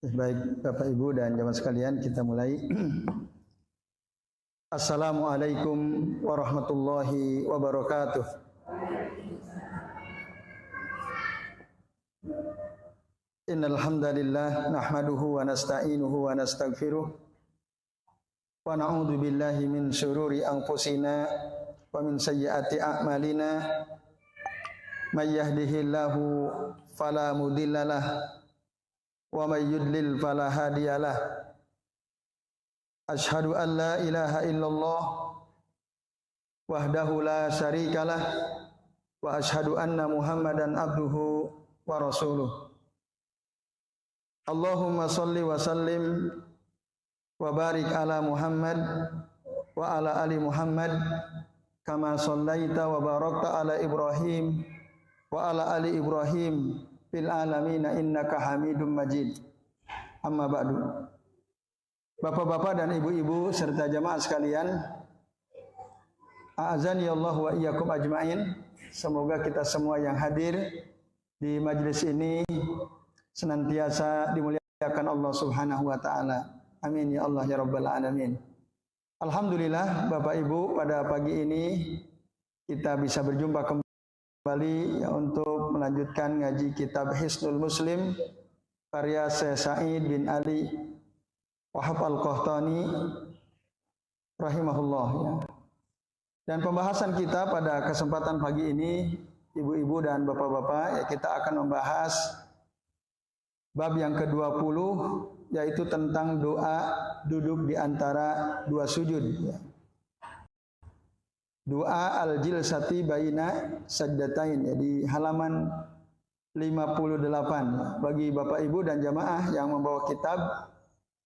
Baik Bapak Ibu dan jamaah sekalian, kita mulai. Assalamualaikum warahmatullahi wabarakatuh. Innal hamdalillah nahmaduhu wa nasta'inuhu wa nastaghfiruh wa na'udzu billahi min syururi anfusina wa min sayyiati a'malina. May yahdihillahu fala mudhillalah wa may yudlil fala hadiyalah. Asyhadu an la ilaha illallah wahdahu la syarikalah wa asyhadu anna Muhammadan abduhu wa rasuluh. Allahumma shalli wa sallim wa barik ala Muhammad wa ala ali Muhammad kama shallaita wa barakta ala Ibrahim wa ala ali Ibrahim fil alamina innaka Hamidum Majid. Amma ba'du. Bapak-bapak dan ibu-ibu serta jamaah sekalian, a'azani Allah wa iyyakum ajmain. Semoga kita semua yang hadir di majelis ini senantiasa dimuliakan Allah Subhanahu wa taala. Amin ya Allah ya rabbal alamin. Alhamdulillah Bapak Ibu, pada pagi ini kita bisa berjumpa kembali untuk melanjutkan ngaji kitab Hisnul Muslim karya Syekh Sa'id bin Ali Wahab Al-Qahtani rahimahullah ya. Dan pembahasan kita pada kesempatan pagi ini, ibu-ibu dan bapak-bapak, ya, kita akan membahas bab yang ke-20, yaitu tentang doa duduk di antara dua sujud ya. Doa al-jilsati baina sajdatain ya, di halaman 58. Bagi Bapak Ibu dan jamaah yang membawa kitab,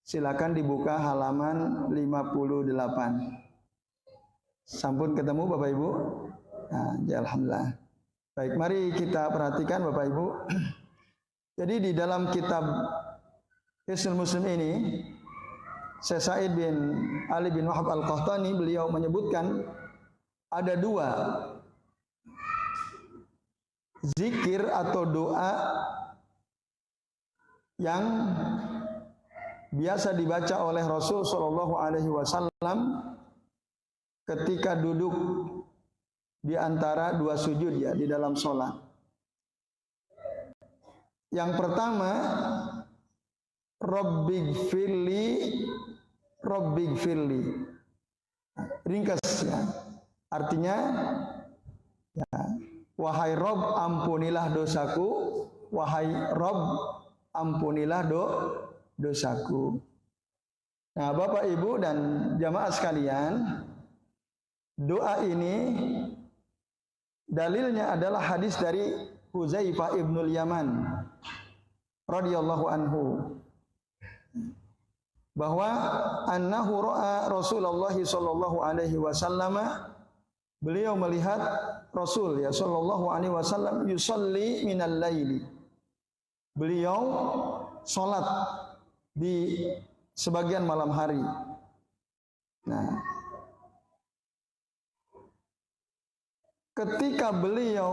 silakan dibuka halaman 58. Sampun ketemu Bapak Ibu? Nah, ya alhamdulillah. Baik, mari kita perhatikan Bapak Ibu. Jadi di dalam kitab Hisnul Muslim ini, Syekh Sa'id bin Ali bin Wahab Al-Qahtani, beliau menyebutkan ada dua zikir atau doa yang biasa dibaca oleh Rasul Shallallahu Alaihi Wasallam ketika duduk di antara dua sujud ya di dalam sholat. Yang pertama, Rabbighfirli, ringkas ya. Artinya ya, wahai Rob ampunilah dosaku, wahai Rob ampunilah dosaku. Nah Bapak Ibu dan jamaah sekalian, doa ini dalilnya adalah hadis dari Huzaifah ibnul Yaman radhiyallahu anhu, bahwa annahu ra'a Rasulullah sallallahu alaihi wasallam, beliau melihat Rasul ya sallallahu alaihi wasallam yusalli minal laili, beliau salat di sebagian malam hari. Nah, ketika beliau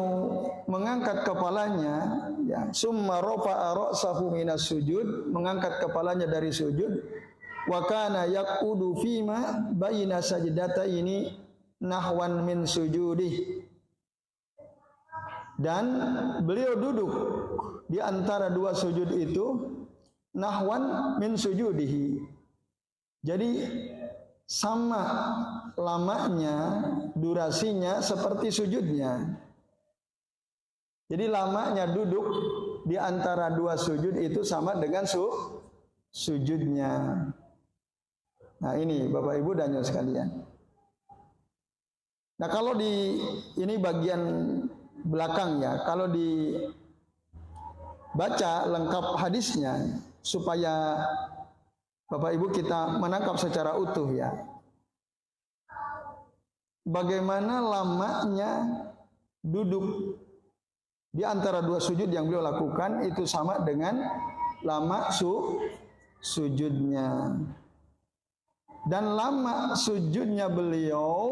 mengangkat kepalanya ya, summa rafa'a ra'sahu minas sujud, mengangkat kepalanya dari sujud, wa kana yaqudu fima baina sajdataini nahwan min sujudih, dan beliau duduk di antara dua sujud itu nahwan min sujudihi, jadi sama lamanya, durasinya seperti sujudnya. Jadi lamanya duduk di antara dua sujud itu sama dengan sujudnya. Nah ini Bapak Ibu dan jamaah sekalian. Nah kalau di ini bagian belakang ya, kalau dibaca lengkap hadisnya supaya Bapak Ibu kita menangkap secara utuh ya, bagaimana lamanya duduk di antara dua sujud yang beliau lakukan itu sama dengan lama sujudnya. Dan lama sujudnya beliau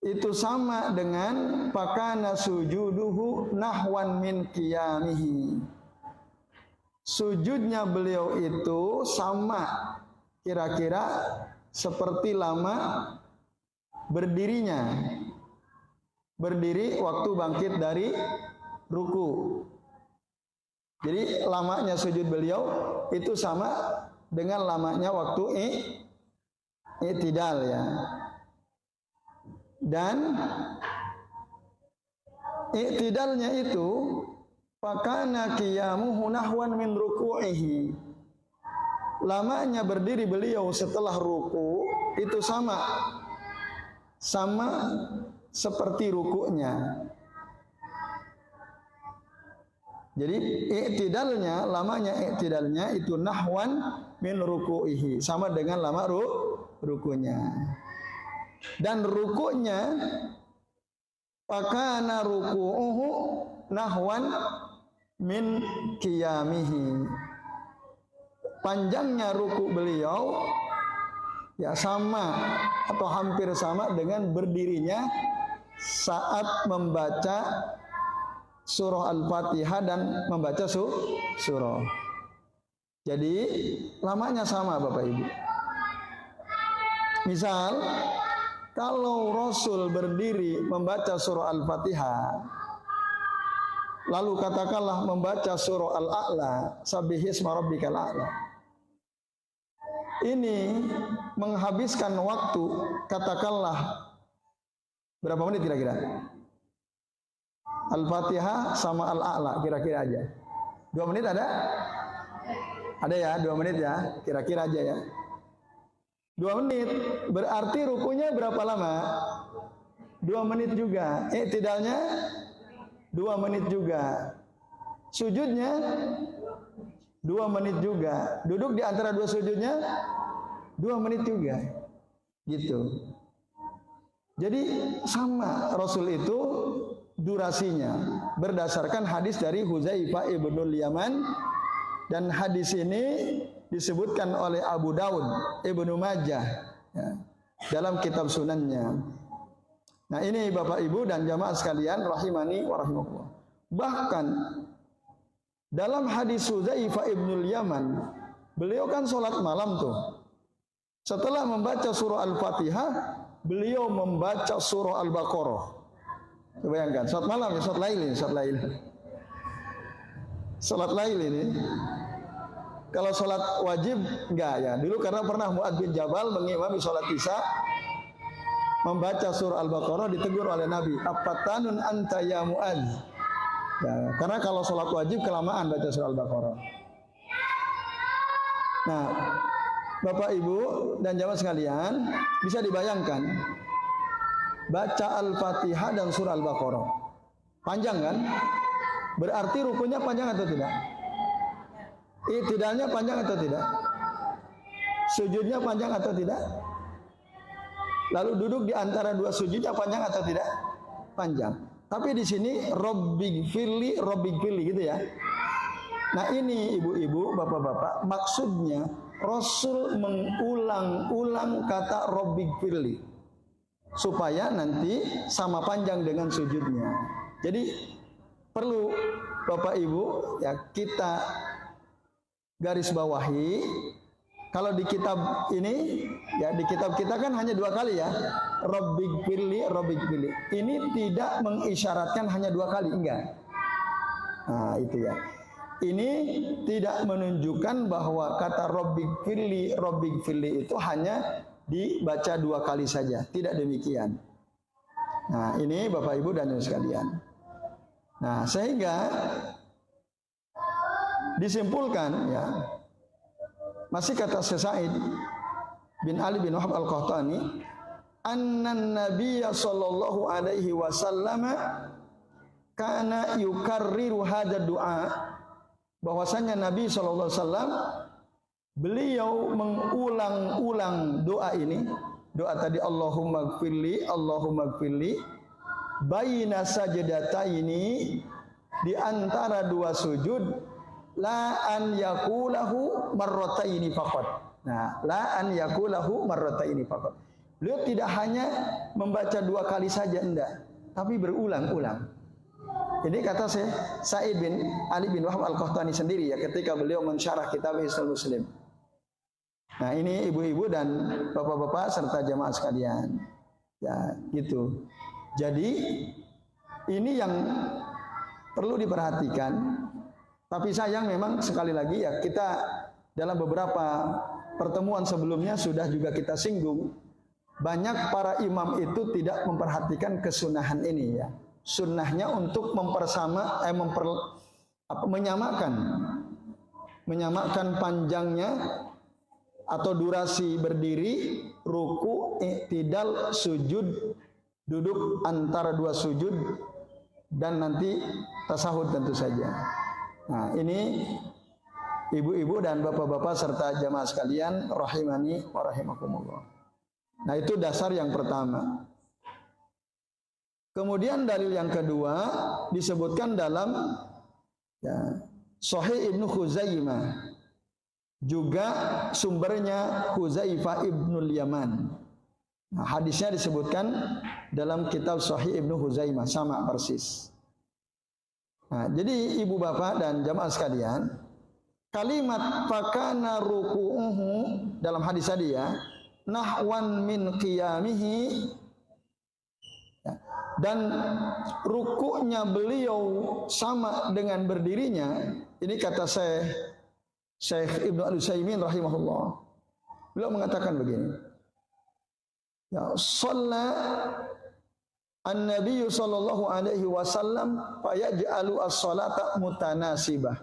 itu sama dengan pakana sujuduhu nahwan min qiyamihi, sujudnya beliau itu sama kira-kira seperti lama berdirinya. Berdiri waktu bangkit dari ruku. Jadi lamanya sujud beliau itu sama dengan lamanya waktu i'tidal ya. Dan i'tidalnya itu fakana qiyamuhu nahwan min ruku'ihi. Lamanya berdiri beliau setelah ruku itu sama seperti rukunya. Jadi i'tidalnya, lamanya i'tidalnya itu nahwan min ruku'ihi, sama dengan lama rukunya. Dan rukunya fakana ruku'uhu nahwan min qiyamihi. Panjangnya ruku beliau ya sama atau hampir sama dengan berdirinya saat membaca surah Al-Fatihah dan membaca surah. Jadi lamanya sama Bapak Ibu. Misal kalau Rasul berdiri membaca surah Al-Fatihah, lalu katakanlah membaca surah Al-A'la, Sabbihisma rabbikal a'la. Ini menghabiskan waktu katakanlah berapa menit kira-kira? Al-Fatihah sama Al-A'la kira-kira aja. 2 menit ada? Ada ya, 2 menit ya, kira-kira aja ya. 2 menit, berarti rukunya berapa lama? 2 menit juga. I'tidalnya 2 menit juga. Sujudnya 2 menit juga. Duduk di antara 2 sujudnya 2 menit juga. Gitu. Jadi sama Rasul itu durasinya berdasarkan hadis dari Hudzaifah ibnul Yaman, dan hadis ini disebutkan oleh Abu Daud, Ibnu Majah ya, dalam kitab sunannya. Nah ini Bapak Ibu dan jamaah sekalian rahimani wa rahimakumullah. Bahkan dalam hadis Hudzaifah ibnul Yaman, beliau kan sholat malam tuh. Setelah membaca surah Al-Fatihah, beliau membaca surah Al-Baqarah. Bayangkan, sholat malam ya, sholat lail ini. Kalau sholat wajib enggak ya. Dulu karena pernah Mu'adz bin Jabal mengimami sholat isya, membaca surah Al-Baqarah, ditegur oleh Nabi, "Afatanun anta ya Mu'adz?" Ya, karena kalau sholat wajib kelamaan baca surah Al-Baqarah. Nah, Bapak Ibu dan jamaah sekalian, bisa dibayangkan baca Al-Fatihah dan surah Al-Baqarah panjang kan? Berarti rukunya panjang atau tidak? I'tidalnya panjang atau tidak? Sujudnya panjang atau tidak? Lalu duduk di antara 2 sujudnya panjang atau tidak? Panjang. Tapi di sini Rabbighfirli gitu ya. Nah ini ibu-ibu, bapak-bapak, maksudnya Rasul mengulang-ulang kata Rabbighfirli supaya nanti sama panjang dengan sujudnya. Jadi perlu Bapak Ibu ya kita garis bawahi. Kalau di kitab ini ya, di kitab kita kan hanya 2 kali ya, Rabbighfirli. Ini tidak mengisyaratkan hanya 2 kali, enggak. Nah itu ya. Ini tidak menunjukkan bahwa kata Rabbighfirli itu hanya dibaca 2 kali saja, tidak demikian. Nah ini Bapak Ibu dan Ibu sekalian. Nah sehingga disimpulkan ya, masih kata Sa'id bin Ali bin Wahab Al-Qahtani, annan nabiyya sallallahu alaihi wasallam kana yukarriru hadha du'a, bahwasanya Nabi sallallahu alaihi wasallam beliau mengulang-ulang doa ini. Doa tadi Allahumma gfirli baina sajdataini, di antara 2 sujud, la an yaqulahu marrataini faqat. Nah, la an yaqulahu marrataini faqat. Beliau tidak hanya membaca 2 kali saja, enggak, tapi berulang-ulang. Ini kata saya Sa'id bin Ali bin Wahab Al-Qahtani sendiri ya ketika beliau mensyarah kitab Hisnul Muslim. Nah, ini ibu-ibu dan bapak-bapak serta jamaah sekalian. Ya, gitu. Jadi ini yang perlu diperhatikan. Tapi sayang memang sekali lagi ya kita dalam beberapa pertemuan sebelumnya sudah juga kita singgung, banyak para imam itu tidak memperhatikan kesunahan ini ya. Sunnahnya untuk menyamakan panjangnya atau durasi berdiri, ruku, i'tidal, sujud, duduk antara dua sujud, dan nanti tasahud tentu saja. Nah, ini ibu-ibu dan bapak-bapak serta jamaah sekalian rahimani wa rahimakumullah. Nah, itu dasar yang pertama. Kemudian dalil yang kedua disebutkan dalam ya, Sahih Ibnu Khuzaimah. Juga sumbernya Huzaifah Ibnul Yaman. Nah, hadisnya disebutkan dalam kitab Sahih Ibnu Khuzaimah, sama persis. Nah, jadi ibu bapak dan jamaah sekalian, kalimat fakana ruku'uhu dalam hadis tadi ya, nahwan min qiyamihi, dan rukuknya beliau sama dengan berdirinya. Ini kata Syekh Ibnu Al-Utsaimin rahimahullah. Beliau mengatakan begini. Ya, shalla an-nabiy sallallahu alaihi wasallam fayaj'alu as-salata mutanasibah.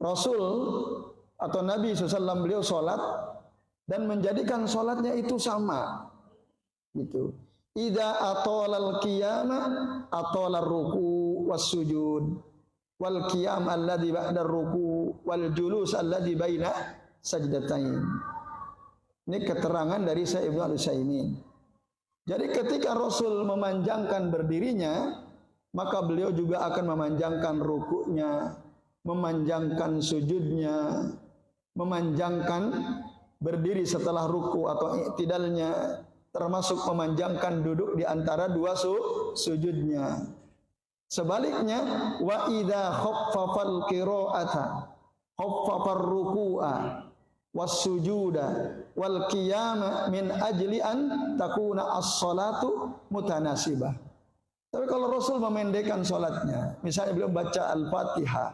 Rasul atau Nabi SAW beliau salat dan menjadikan salatnya itu sama. Gitu. Idza atolal qiyama atolal ruku was sujud wal qiyam alladhi ba'da ruku wal julus alladhi baina sajdatain. Ini keterangan dari Syekh Ibnu Al-Utsaimin. Jadi ketika Rasul memanjangkan berdirinya, maka beliau juga akan memanjangkan rukuknya, memanjangkan sujudnya, memanjangkan berdiri setelah ruku atau i'tidalnya, termasuk memanjangkan duduk di antara dua sujudnya. Sebaliknya, wa idza khaffafal qira'ata khaffafar ruku'a was sujuda wal qiyama min ajli an takuna as-salatu mutanasibah. Tapi kalau Rasul memendekkan salatnya, misalnya beliau baca Al-Fatihah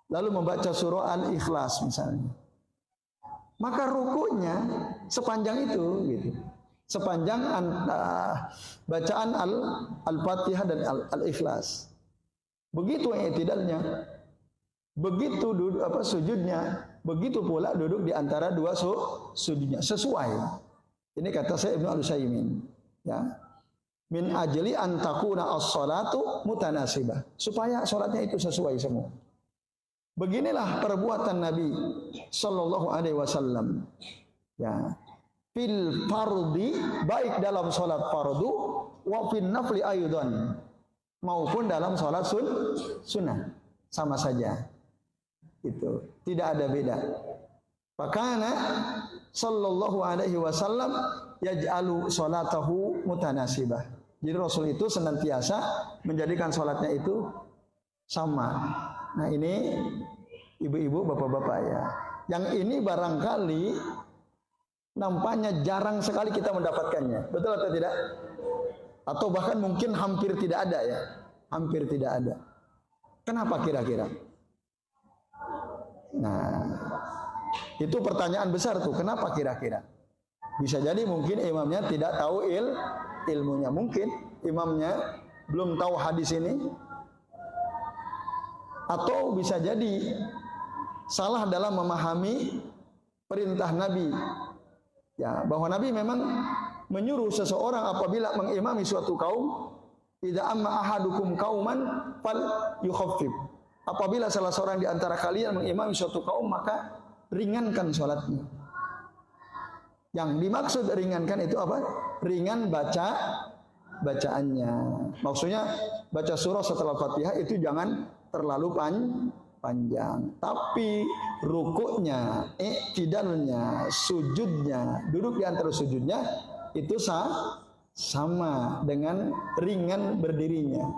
lalu membaca surah Al-Ikhlas misalnya, maka rukunya sepanjang itu gitu. Sepanjang bacaan Al-Fatihah dan Al-Ikhlas. Begitu i'tidalnya, begitu duduk sujudnya, begitu pula duduk di antara dua sujudnya sesuai. Ini kata saya Ibnu Al-Utsaimin, ya. Min ajli an takuna as-salatu mutanasibah, supaya salatnya itu sesuai semua. Beginilah perbuatan Nabi sallallahu alaihi wasallam. Ya. Fil fardi, baik dalam salat fardu, wa fil nafli aydan, maupun dalam salat sunnah, sama saja. Itu tidak ada beda. Fakana sallallahu alaihi wasallam yaj'alu salatahu mutanasibah. Jadi Rasul itu senantiasa menjadikan salatnya itu sama. Nah, ini ibu-ibu, bapak-bapak ya. Yang ini barangkali nampaknya jarang sekali kita mendapatkannya. Betul atau tidak? Atau bahkan mungkin hampir tidak ada ya. Hampir tidak ada. Kenapa kira-kira? Nah, itu pertanyaan besar tuh. Kenapa kira-kira? Bisa jadi mungkin imamnya tidak tahu ilmunya. Mungkin imamnya belum tahu hadis ini. Atau bisa jadi salah dalam memahami perintah Nabi. Ya, bahwa Nabi memang menyuruh seseorang apabila mengimami suatu kaum, idza amma ahadukum qauman fal yukhaffif. Apabila salah seorang di antara kalian mengimami suatu kaum, maka ringankan salatnya. Yang dimaksud ringankan itu apa? Ringan bacaannya. Maksudnya baca surah setelah Fatihah itu jangan terlalu panjang, tapi rukuknya, i'tidalnya, sujudnya, duduk di antara sujudnya itu sama dengan ringan berdirinya.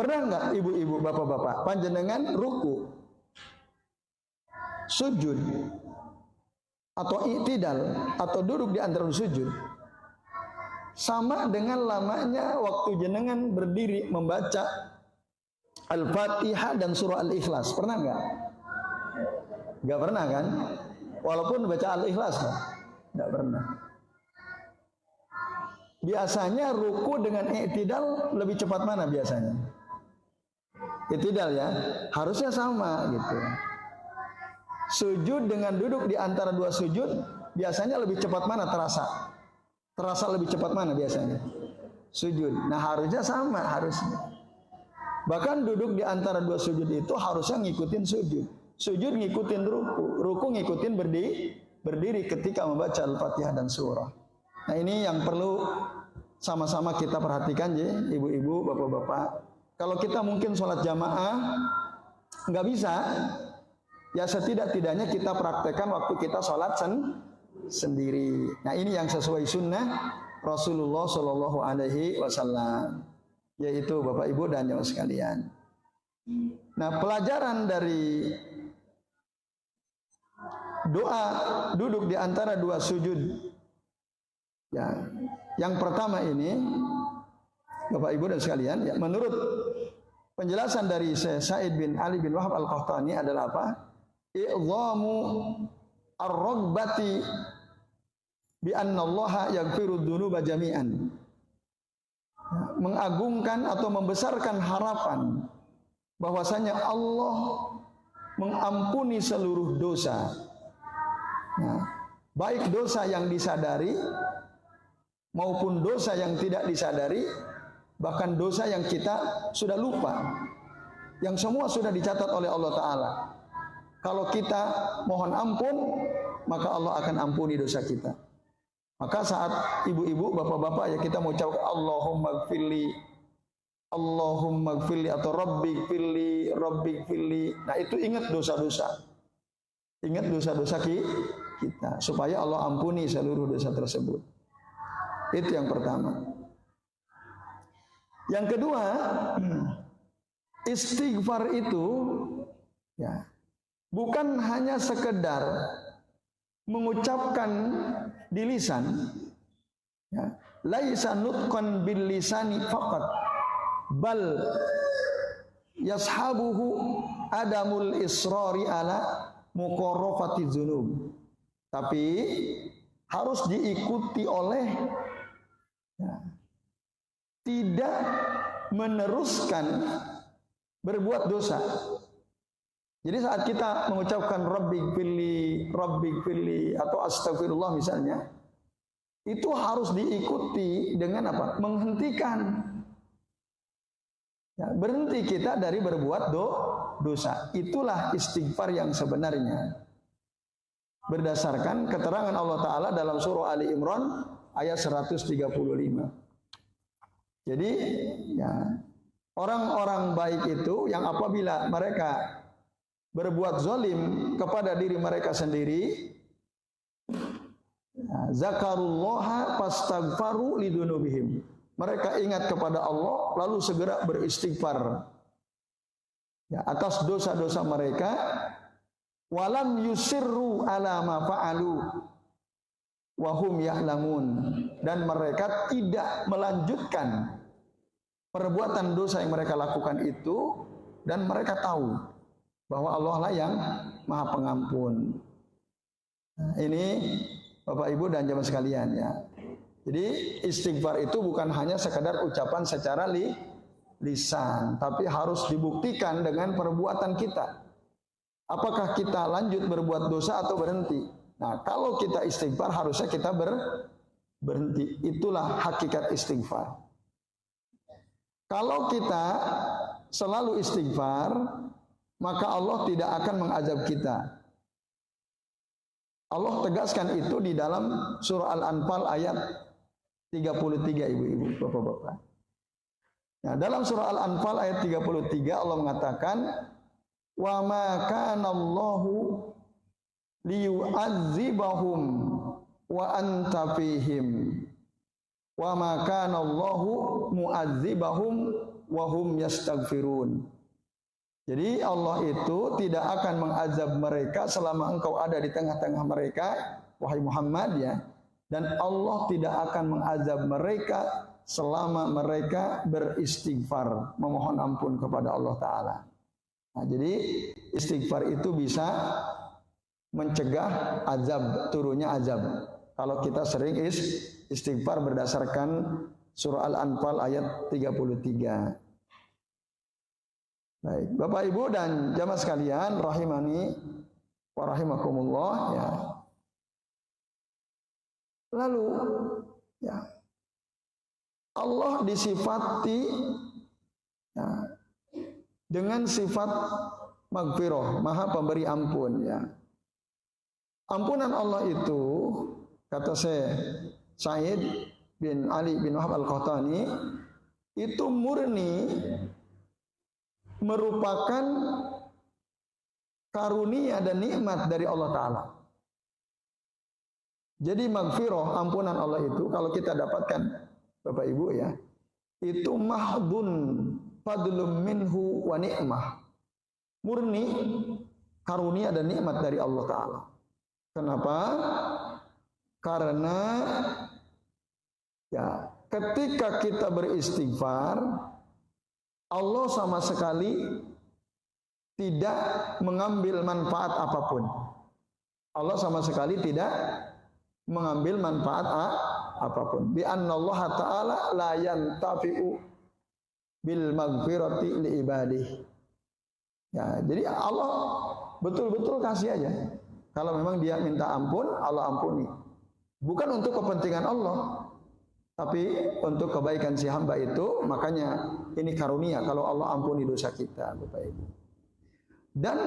Pernah nggak ibu-ibu, bapak-bapak, panjenengan ruku, sujud, atau i'tidal, atau duduk di antara sujud, sama dengan lamanya waktu jenengan berdiri membaca Al-Fatihah dan surah Al-Ikhlas? Pernah nggak? Nggak pernah kan? Walaupun baca Al-Ikhlas, nggak pernah. Biasanya ruku dengan i'tidal lebih cepat mana biasanya? I'tidal ya, harusnya sama gitu. Sujud dengan duduk di antara dua sujud biasanya lebih cepat mana terasa? Terasa lebih cepat mana biasanya? Sujud. Nah harusnya sama, harusnya. Bahkan duduk di antara dua sujud itu harusnya ngikutin sujud. Sujud ngikutin ruku, ruku ngikutin berdiri ketika membaca Al-Fatihah dan surah. Nah ini yang perlu sama-sama kita perhatikan ya, ibu-ibu, bapak-bapak. Kalau kita mungkin sholat jamaah nggak bisa, ya setidak-tidaknya kita praktekkan waktu kita sholat sendiri. Nah ini yang sesuai sunnah Rasulullah Shallallahu Alaihi Wasallam, yaitu bapak ibu dan jamaah sekalian. Nah pelajaran dari doa duduk di antara dua sujud, ya, yang pertama ini, bapak ibu dan sekalian, ya, menurut penjelasan dari Syekh Sa'id bin Ali bin Wahab Al-Qahtani adalah apa? I'dhamu ar-ragbati bi anna Allah yaghfiru dzunuba jami'an. Mengagungkan atau membesarkan harapan bahwasanya Allah mengampuni seluruh dosa. Nah, baik dosa yang disadari maupun dosa yang tidak disadari, bahkan dosa yang kita sudah lupa, yang semua sudah dicatat oleh Allah Ta'ala. Kalau kita mohon ampun, maka Allah akan ampuni dosa kita. Maka saat ibu-ibu, bapak-bapak ya kita mau ucapkan Allahumma gfirli atau Rabbi gfirli. Nah itu ingat dosa-dosa. Ingat dosa-dosa kita supaya Allah ampuni seluruh dosa tersebut. Itu yang pertama. Yang kedua, istighfar itu ya bukan hanya sekedar mengucapkan di lisan, ya, laisa nutqan bil lisani faqat bal yashabuhu adamul israri ala muqarrafati dzunub. Tapi harus diikuti oleh ya, tidak meneruskan berbuat dosa. Jadi saat kita mengucapkan Rabbi gfirli atau astagfirullah misalnya, itu harus diikuti dengan apa? Menghentikan. Ya, berhenti kita dari berbuat dosa. Itulah istighfar yang sebenarnya. Berdasarkan keterangan Allah Ta'ala dalam surah Ali Imran ayat 135. Jadi ya, orang-orang baik itu yang apabila mereka berbuat zalim kepada diri mereka sendiri, zakarullaha fastaghfaru lidunubihim. Mereka ingat kepada Allah lalu segera beristighfar ya, atas dosa-dosa mereka. Walam yusirru ala ma fa'alu wa hum ya'lamun, dan mereka tidak melanjutkan perbuatan dosa yang mereka lakukan itu dan mereka tahu bahwa Allah lah yang Maha Pengampun. Nah, ini Bapak Ibu dan jamaah sekalian ya. Jadi istighfar itu bukan hanya sekadar ucapan secara lisan, tapi harus dibuktikan dengan perbuatan kita. Apakah kita lanjut berbuat dosa atau berhenti? Nah, kalau kita istighfar harusnya kita berhenti. Itulah hakikat istighfar. Kalau kita selalu istighfar, maka Allah tidak akan mengazab kita. Allah tegaskan itu di dalam surah Al-Anfal ayat 33, ibu-ibu, bapak-bapak. Nah, dalam surah Al-Anfal ayat 33 Allah mengatakan, wa ma kana Allahu liyu'adzibahum wa anta fihim wa ma kana Allahu mu'adzibahum wa hum yastaghfirun. Jadi Allah itu tidak akan mengazab mereka selama engkau ada di tengah-tengah mereka, wahai Muhammad ya. Dan Allah tidak akan mengazab mereka selama mereka beristighfar, memohon ampun kepada Allah Ta'ala. Nah, jadi istighfar itu bisa mencegah azab, turunnya azab. Kalau kita sering istighfar berdasarkan surah Al-Anfal ayat 33. Baik, Bapak Ibu dan jamaah sekalian rahimani wa rahimakumullah ya. Lalu ya, Allah disifati ya, dengan sifat maghfirah, Maha Pemberi ampun ya. Ampunan Allah itu kata saya Said bin Ali bin Wahab Al-Qahtani itu murni merupakan karunia dan nikmat dari Allah Ta'ala. Jadi maghfirah, ampunan Allah itu kalau kita dapatkan Bapak Ibu ya, itu mahdun fadlum minhu wa ni'mah. Murni karunia dan nikmat dari Allah Ta'ala. Kenapa? Karena ya ketika kita beristighfar, Allah sama sekali tidak mengambil manfaat apapun. Allah sama sekali tidak mengambil manfaat apapun. Bi annallaha ta'ala la yantafi'u bil maghfirati li ibadih. Ya, jadi Allah betul-betul kasih aja. Kalau memang dia minta ampun, Allah ampuni. Bukan untuk kepentingan Allah, tapi untuk kebaikan si hamba itu. Makanya ini karunia kalau Allah ampuni dosa kita, Bapak Ibu. Dan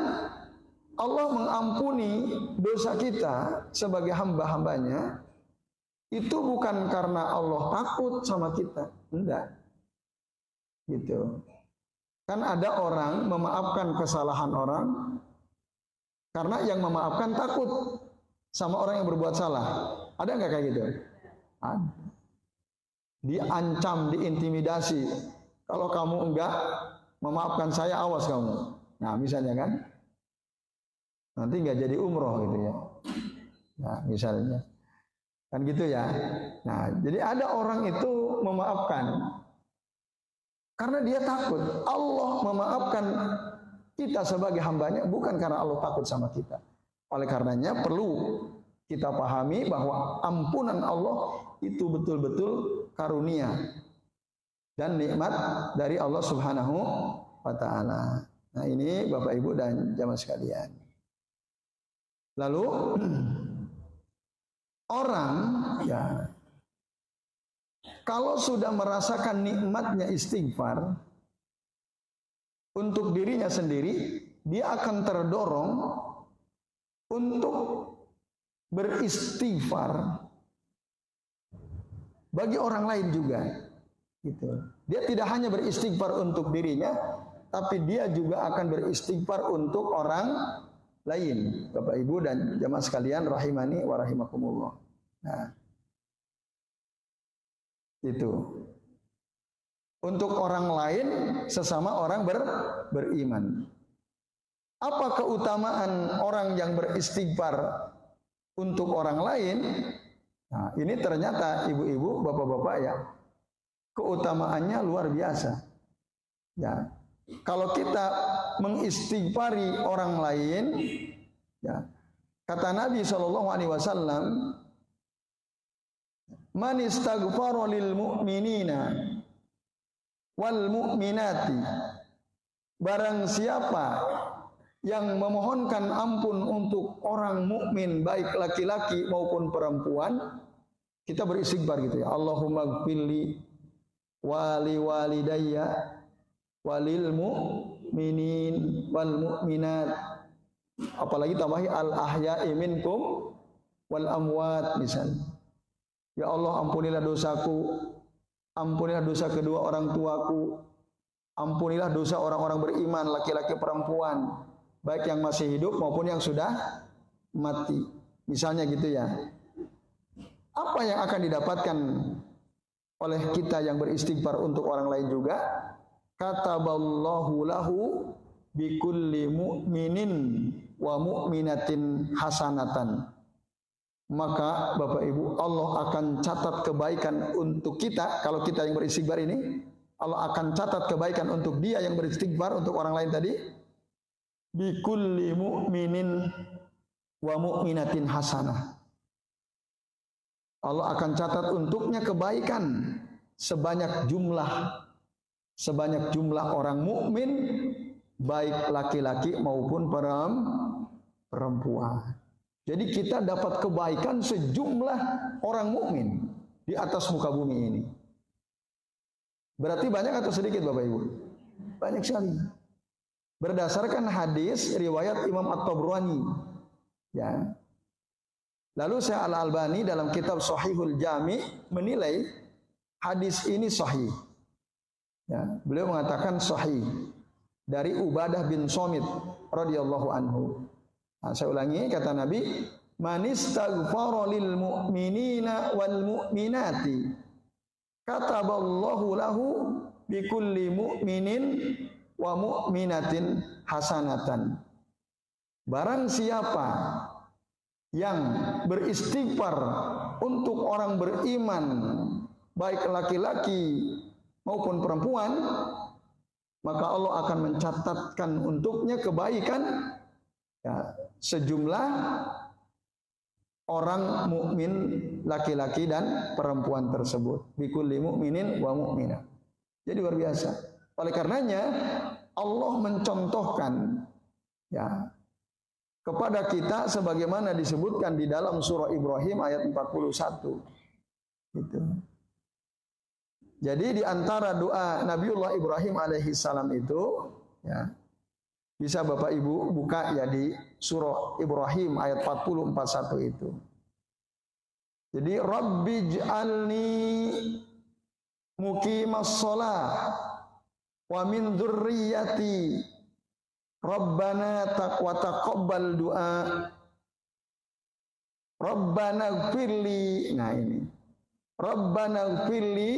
Allah mengampuni dosa kita sebagai hamba-hambanya itu bukan karena Allah takut sama kita, enggak. Gitu. Kan ada orang memaafkan kesalahan orang karena yang memaafkan takut sama orang yang berbuat salah. Ada enggak kayak gitu? Ada. Diancam, diintimidasi. Kalau kamu enggak memaafkan saya, awas kamu. Nah, misalnya kan, nanti enggak jadi umroh gitu ya. Nah, misalnya. Kan gitu ya. Nah, jadi ada orang itu memaafkan karena dia takut. Allah memaafkan kita sebagai hambanya bukan karena Allah takut sama kita. Oleh karenanya perlu kita pahami bahwa ampunan Allah itu betul-betul karunia dan nikmat dari Allah Subhanahu wa Ta'ala. Nah, ini Bapak Ibu dan jamaah sekalian. Lalu orang ya kalau sudah merasakan nikmatnya istighfar untuk dirinya sendiri, dia akan terdorong untuk beristighfar bagi orang lain juga. Gitu. Dia tidak hanya beristighfar untuk dirinya, tapi dia juga akan beristighfar untuk orang lain. Bapak Ibu dan jamaah sekalian rahimani wa rahimakumullah. Nah, itu. Untuk orang lain sesama orang beriman. Apa keutamaan orang yang beristighfar untuk orang lain? Nah, ini ternyata ibu-ibu, bapak-bapak ya, keutamaannya luar biasa. Ya, kalau kita mengistighfari orang lain, ya, kata Nabi SAW, man istaghfara lil mu'minina wal mu'minati, barang siapa yang memohonkan ampun untuk orang mukmin baik laki-laki maupun perempuan, kita beristighfar gitu ya. Allahumma gfirli wali walidayya walil mu'minin wal mu'minat. Apalagi tambahi al ahya'i minkum wal amwat misalnya. Ya Allah, ampunilah dosaku, ampunilah dosa kedua orang tuaku, ampunilah dosa orang-orang beriman, laki-laki perempuan, baik yang masih hidup maupun yang sudah mati. Misalnya gitu ya. Apa yang akan didapatkan oleh kita yang beristighfar untuk orang lain juga? kataballahu lahu bikulli mu'minin wa mu'minatin hasanatan. Maka Bapak Ibu, Allah akan catat kebaikan untuk kita. Kalau kita yang beristighfar ini, Allah akan catat kebaikan untuk dia yang beristighfar, untuk orang lain tadi. Bikulli mu'minin wa mu'minatin hasanah. Allah akan catat untuknya kebaikan sebanyak jumlah orang mukmin, baik laki-laki maupun perempuan. Jadi kita dapat kebaikan sejumlah orang mukmin di atas muka bumi ini. Berarti banyak atau sedikit Bapak Ibu? Banyak sekali. Berdasarkan hadis riwayat Imam At-Tabrani. Ya. Lalu Syekh Al-Albani dalam kitab Shahihul Jami menilai hadis ini sahih. Ya, beliau mengatakan sahih dari Ubadah bin Somit radhiyallahu anhu. Nah, saya ulangi kata Nabi, "Man istaghfara lil mu'minina wal mu'minati kataballahu lahu bikulli mu'minin wa mu'minatin hasanatan." Barang siapa yang beristighfar untuk orang beriman, baik laki-laki maupun perempuan, maka Allah akan mencatatkan untuknya kebaikan ya, sejumlah orang mukmin laki-laki dan perempuan tersebut. Bikulli mu'minin wa mu'minah. Jadi luar biasa. Oleh karenanya Allah mencontohkan ya kepada kita sebagaimana disebutkan di dalam surah Ibrahim ayat 41. Gitu. Jadi di antara doa Nabiullah Ibrahim alaihi salam itu ya, bisa Bapak Ibu buka ya di surah Ibrahim ayat 40-41 itu. Jadi Rabbij'alni muqimas shalah wa min dzurriyyati Rabbana wa taqabbal du'a. Rabbana ighfirli. Nah ini. Rabbana ighfirli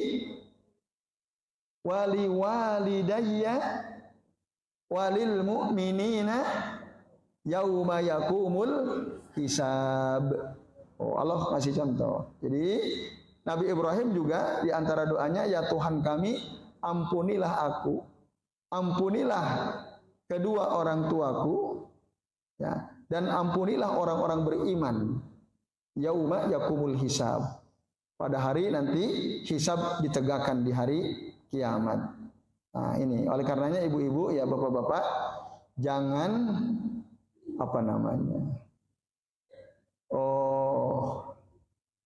wali walidayya walil mu'minina yauma yakumul hisab. Oh, Allah kasih contoh. Jadi Nabi Ibrahim juga di antara doanya, ya Tuhan kami, ampunilah aku, ampunilah kedua orang tuaku, ya, dan ampunilah orang-orang beriman. Yauma yakumul hisab. Pada hari nanti hisab ditegakkan di hari kiamat. Nah ini, oleh karenanya ibu-ibu ya bapak-bapak, jangan apa namanya,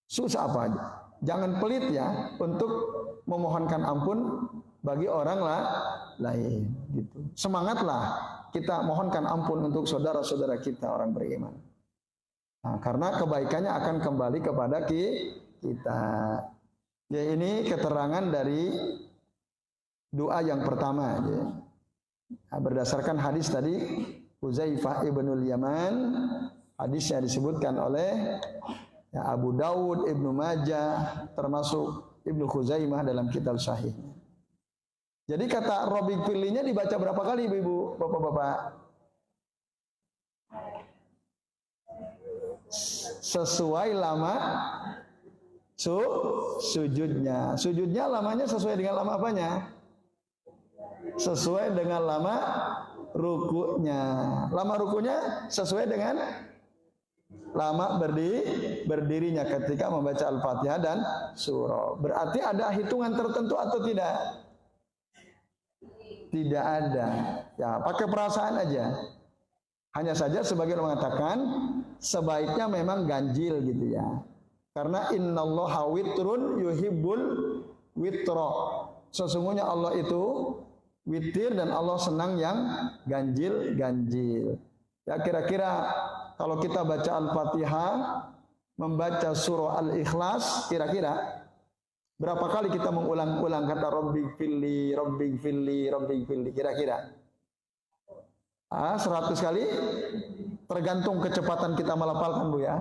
susah apa aja, jangan pelit ya untuk memohonkan ampun bagi orang lain gitu. Semangatlah kita mohonkan ampun untuk saudara-saudara kita orang beriman. Nah, karena kebaikannya akan kembali kepada kita. Ya, ini keterangan dari doa yang pertama ya. Nah, berdasarkan hadis tadi Huzaifah ibnul Yaman, hadisnya disebutkan oleh ya, Abu Daud, Ibnu Majah, termasuk Ibnu Khuzaimah dalam kitab sahihnya. Jadi kata Rabbik firlinya dibaca berapa kali ibu, bapak-bapak? Sesuai lama sujudnya. Sujudnya lamanya sesuai dengan lama apanya? Sesuai dengan lama rukunya. Lama rukunya sesuai dengan lama berdirinya ketika membaca Al-Fatihah dan surah. Berarti ada hitungan tertentu atau tidak? Tidak ada. Ya, pakai perasaan aja. Hanya saja sebagian mengatakan sebaiknya memang ganjil gitu ya. Karena innallaha witrun yuhibbul witra. Sesungguhnya Allah itu witir dan Allah senang yang ganjil-ganjil. Ya kira-kira kalau kita baca Al-Fatihah, membaca surah Al-Ikhlas, kira-kira berapa kali kita mengulang-ulang kata Rabbik firli, Rabbik firli, Rabbik firli, kira-kira? 100 kali? Tergantung kecepatan kita melafalkan Bu ya.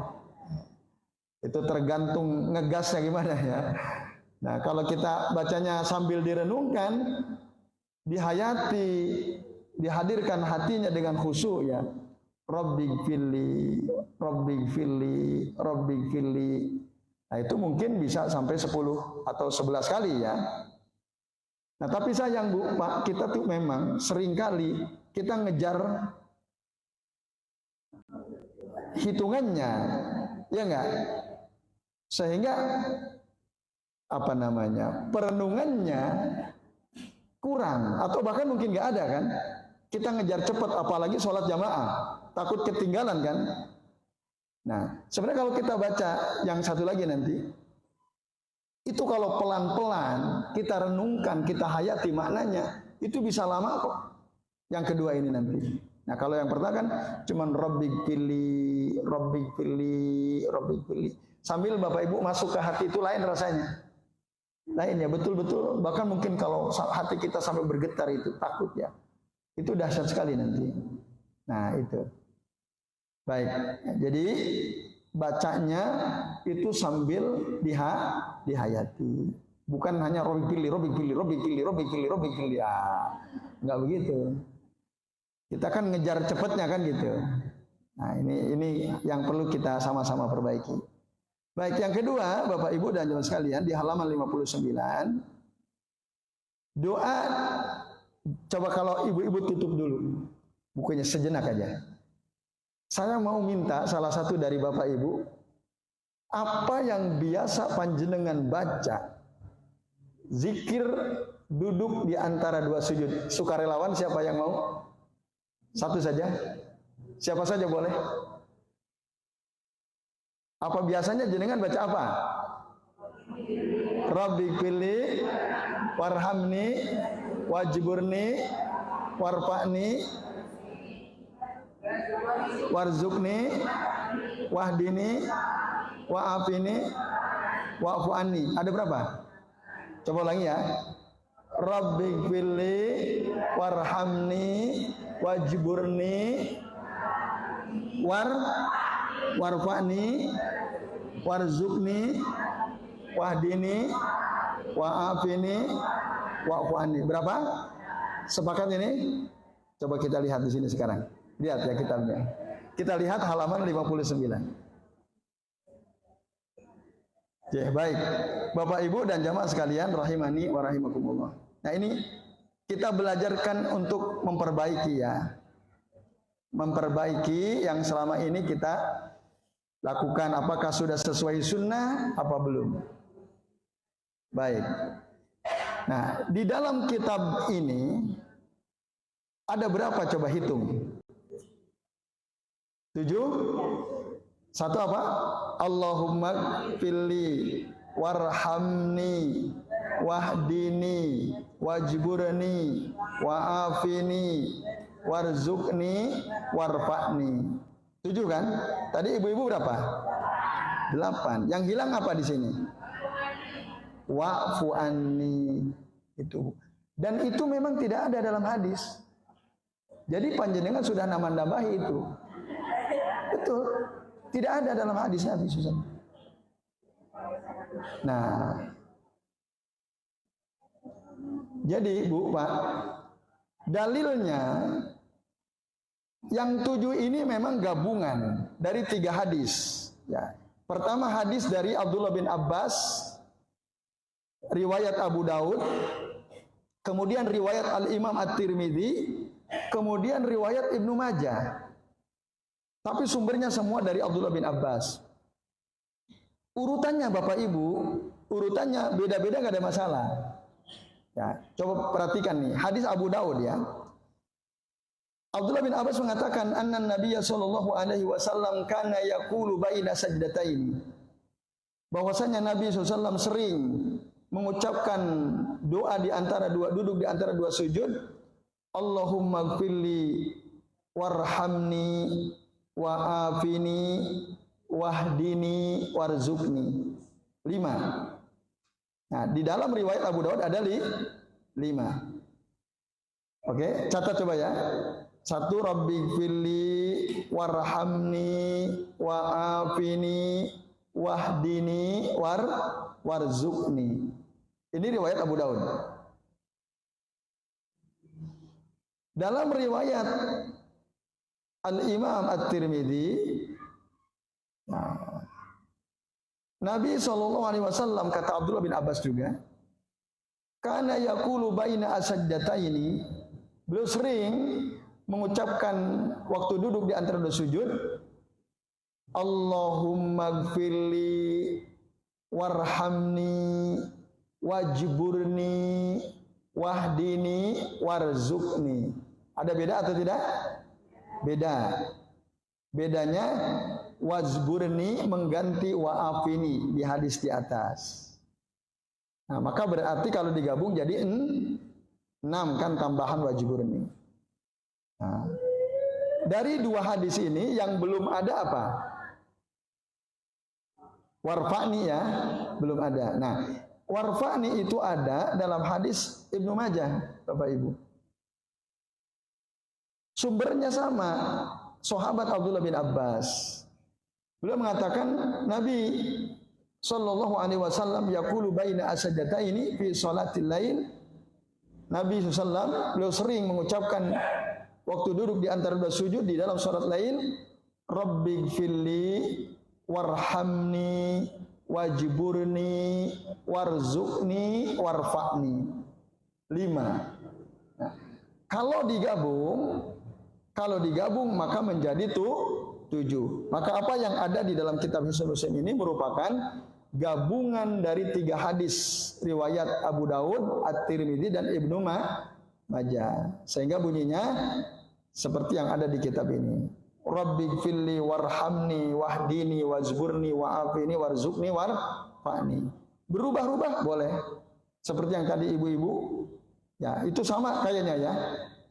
Itu tergantung ngegasnya gimana ya. Nah kalau kita bacanya sambil direnungkan, dihayati, dihadirkan hatinya dengan khusyuk ya. Rabbighfirli, Rabbighfirli, Rabbighfirli. Nah, itu mungkin bisa sampai 10 atau 11 kali ya. Nah, tapi sayang Bu, Pak, kita tuh memang seringkali kita ngejar hitungannya, ya enggak? Sehingga apa namanya? Perenungannya kurang atau bahkan mungkin enggak ada kan? Kita ngejar cepat apalagi sholat jamaah, takut ketinggalan kan? Nah, sebenarnya kalau kita baca yang satu lagi nanti, itu kalau pelan-pelan kita renungkan, kita hayati maknanya, itu bisa lama kok. Yang kedua ini nanti. Nah, kalau yang pertama kan cuman Rabbighfirli, Rabbighfirli, Rabbighfirli. Sambil Bapak Ibu masuk ke hati itu lain rasanya. Lain ya, betul-betul. Bahkan mungkin kalau hati kita sampai bergetar itu, takut ya. Itu dahsyat sekali nanti. Nah, itu. Baik, jadi bacanya itu sambil dihayati. Bukan hanya Rabbighfirli, Rabbighfirli, Rabbighfirli, Rabbighfirli, Rabbighfirli. Enggak begitu. Kita kan ngejar cepatnya kan gitu. Nah, ini yang perlu kita sama-sama perbaiki. Baik, yang kedua, Bapak Ibu dan jemaah sekalian, di halaman 59, doa, coba kalau ibu-ibu tutup dulu bukunya sejenak aja. Saya mau minta salah satu dari Bapak Ibu, apa yang biasa panjenengan baca, zikir duduk di antara dua sujud. Sukarelawan siapa yang mau? Satu saja? Siapa saja boleh? Apa biasanya jenengan baca apa? Rabbighfirli, warhamni, wajburni, warfa'ni, warzukni, wahdini, wa'afini, wa'fu anni. Ada berapa? Coba ulangi ya. Rabbighfirli, warhamni, wajburni, warfa'ni, warzukni, wahdini, wa'afini, wa'fu anni. Berapa? Sepakat ini? Coba kita lihat di sini sekarang. Lihat ya kitabnya. Kita lihat halaman 59. Oke, baik. Bapak Ibu dan jamaah sekalian rahimani wa rahimakumullah. Nah, ini kita belajarkan untuk memperbaiki ya. Memperbaiki yang selama ini kita lakukan, apakah sudah sesuai sunnah apa belum. Baik. Nah, di dalam kitab ini ada berapa, coba hitung? 7. Satu apa? Allahumma gfirli, warhamni, wahdini, wajburni, wa'afini, warzukni, warfa'ni. 7 kan? Tadi ibu-ibu berapa? 8. Yang hilang apa di sini? Wa'fu anni. Itu. Dan itu memang tidak ada dalam hadis. Jadi panjenengan sudah nambah-nambahi itu. Betul. Tidak ada dalam hadis Nabi Susan. Nah, jadi Bu, Pak, dalilnya yang 7 ini memang gabungan dari 3 hadis. Ya. Pertama hadis dari Abdullah bin Abbas, riwayat Abu Daud, kemudian riwayat Al-Imam At-Tirmidzi, kemudian riwayat Ibnu Majah. Tapi sumbernya semua dari Abdullah bin Abbas. Urutannya Bapak Ibu, urutannya beda-beda, nggak ada masalah. Ya, coba perhatikan nih, hadis Abu Daud ya. Abdullah bin Abbas mengatakan, anna Nabiyya sallallahu alaihi wasallam kana yaqulu baina sajdataini. Bahwasanya Nabi SAW sering mengucapkan doa di antara dua, duduk di antara dua sujud. Allahumma gfirli, warhamni, wa'afini, wahdini, warzukni. 5. Nah, di dalam riwayat Abu Daud ada 5. Oke, catat coba ya. 1, Rabbighfirli, warhamni, wa'afini, wahdini, warzukni. Ini riwayat Abu Daud. Dalam riwayat Al-Imam At-Tirmidzi, nah, Nabi SAW kata Abdullah bin Abbas juga, kana yaqulu baina asajdataini, beliau sering mengucapkan waktu duduk di antara dua sujud, Allahumma gfirli warhamni wajburni wahdini warzuqni. Ada beda atau tidak? Beda. Bedanya wajburni mengganti wa'afini di hadis di atas. Nah, maka berarti kalau digabung jadi 6 kan tambahan wajburni. Nah, dari dua hadis ini yang belum ada apa? Warfa'ni ya, belum ada. Nah, warfa'ni itu ada dalam hadis Ibnu Majah, Bapak Ibu. Sumbernya sama, sahabat Abdullah bin Abbas. Beliau mengatakan Nabi sallallahu alaihi wasallam yaqulu baina asajataini fi sholatil lail. Nabi sallallahu beliau sering mengucapkan waktu duduk di antara dua sujud di dalam salat lail, Rabbighfirli warhamni wajburni warzuqni warfa'ni. 5. Nah, kalau digabung maka menjadi 7. Maka apa yang ada di dalam kitab Hisnul Muslim ini merupakan gabungan dari 3 hadis riwayat Abu Daud, At-Tirmidzi dan Ibnu Majah. Sehingga bunyinya seperti yang ada di kitab ini. Rabbighfirli warhamni wahdini wajburni wa'afini warzuqni warfa'ni. Berubah-ubah boleh. Seperti yang tadi ibu-ibu. Ya, itu sama kayaknya ya.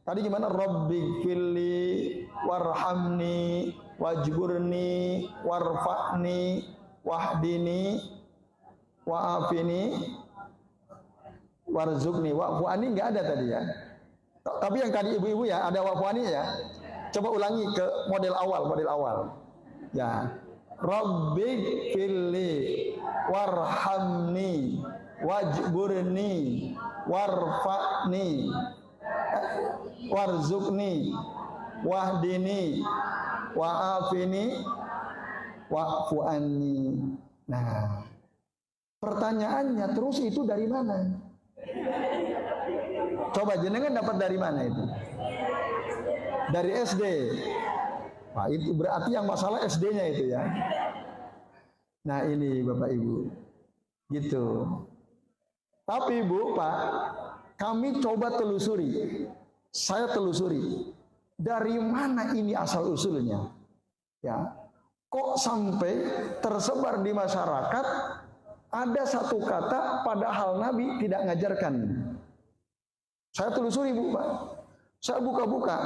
Tadi gimana? Rabbighfirli warhamni wajburni warfa'ni wahdini wa'afini warzuqni. Wa'fu'ani enggak ada tadi ya. Tapi yang tadi ibu-ibu ya ada wa'fu'ani ya. Coba ulangi ke model awal. Ya. Rabbighfirli warhamni wajburni warfa'ni warzuqni wahdini wa'afini wa'fu anni. Nah, pertanyaannya terus itu dari mana? Coba jenengan dapat dari mana itu? Dari SD. Nah, itu berarti yang masalah SD-nya itu ya. Nah, ini Bapak Ibu. Gitu. Tapi Bu, Pak, kami coba telusuri. Saya telusuri. Dari mana ini asal usulnya? Ya. Kok sampai tersebar di masyarakat ada satu kata padahal Nabi tidak ngajarkan. Saya telusuri Bu, Pak. Saya buka-buka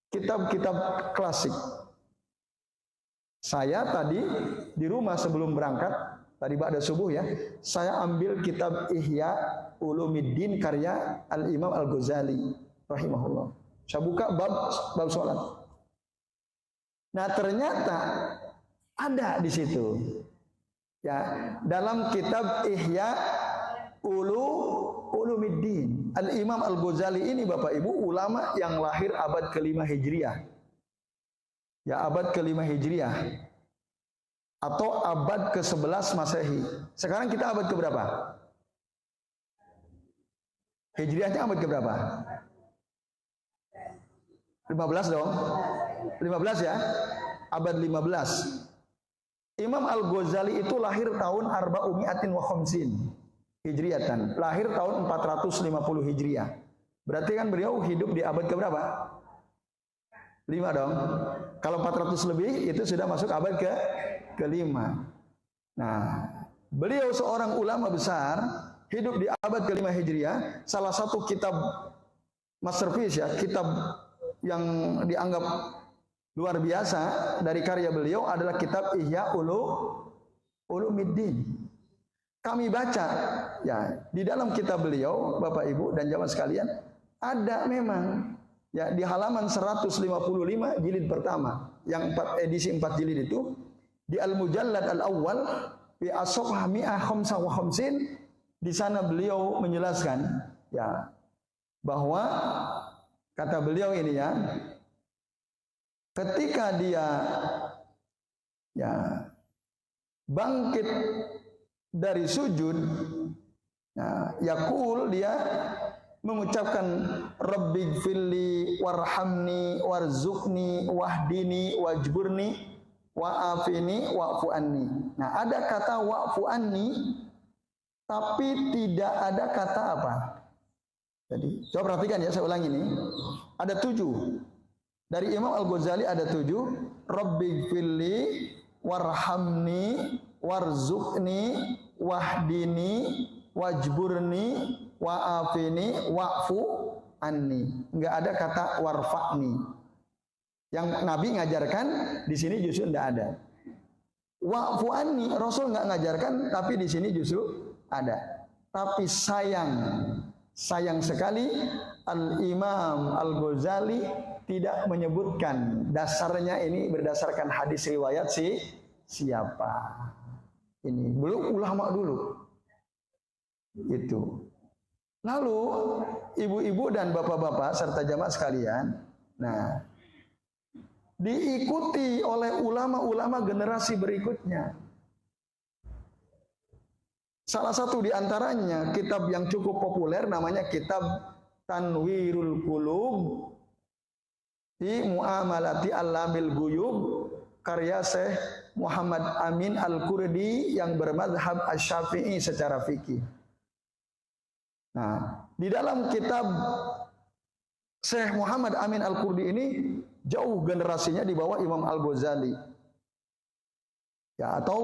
kitab-kitab klasik. Saya tadi di rumah sebelum berangkat, tadi ba'da subuh ya, saya ambil kitab Ihya Ulumuddin karya Al-Imam Al-Ghazali rahimahullah. Saya buka bab sholat. Nah, ternyata ada di situ. Ya, dalam kitab Ihya Ulumuddin, Al-Imam Al-Ghazali ini Bapak Ibu ulama yang lahir abad ke-5 Hijriah. Ya, abad ke-5 Hijriah atau abad ke-11 Masehi. Sekarang kita abad ke berapa? Hijriahnya abad ke berapa? 15 dong. 15 ya. Abad 15. Imam Al-Ghazali itu lahir tahun arba'umi'atin wa khamsin Hijriatan. Lahir tahun 450 Hijriah. Berarti kan beliau hidup di abad ke berapa? 5 dong. Kalau 400 lebih itu sudah masuk abad ke-5. Nah, beliau seorang ulama besar, hidup di abad ke-5 Hijriah. Salah satu kitab masterpiece ya, kitab yang dianggap luar biasa dari karya beliau adalah kitab Ihya Ulumuddin. Kami baca ya, di dalam kitab beliau Bapak Ibu dan jamaah sekalian, ada memang ya di halaman 155 jilid pertama, yang edisi 4 jilid itu, di Al-Mujallad Al-Awwal fi as-safhah 155, di sana beliau menjelaskan ya bahwa Kata beliau ini ya, ketika dia ya bangkit dari sujud, nah, yaqul, dia mengucapkan Rabbighfirli warhamni warzuqni wahdini wajburni wa'afini wa'fu anni. Nah, ada kata wa'fu anni tapi tidak ada kata apa? Jadi, coba perhatikan ya, saya ulang ini. Ada 7. Dari Imam Al-Ghazali ada 7. Rabbighfirli warhamni warzuqni wahdini wajburni wa'afini wa'fu anni. Enggak ada kata warfa'ni. Yang Nabi ngajarkan di sini justru enggak ada. Wa'fu anni, Rasul enggak ngajarkan, tapi di sini justru ada. Tapi sayang sekali Al-Imam Al-Ghazali tidak menyebutkan dasarnya ini berdasarkan hadis riwayat siapa. Ini belum ulama dulu. Itu. Lalu ibu-ibu dan bapak-bapak serta jamaah sekalian, nah, diikuti oleh ulama-ulama generasi berikutnya. Salah satu di antaranya kitab yang cukup populer namanya kitab Tanwirul Qulub fi Muamalati Allamil Ghuyub, karya Syekh Muhammad Amin Al-Qurdi yang bermadhab Asy-Syafi'i secara fikih. Nah, di dalam kitab Syekh Muhammad Amin Al-Qurdi ini jauh generasinya di bawah Imam Al-Ghazali. Ya, atau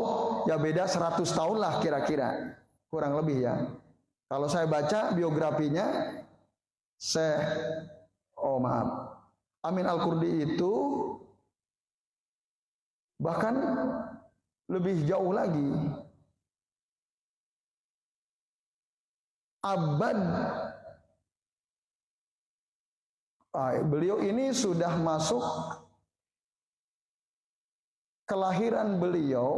ya beda 100 tahun lah kira-kira, kurang lebih ya. Kalau saya baca biografinya Amin Al-Qurdi itu bahkan lebih jauh lagi. Beliau ini sudah masuk, kelahiran beliau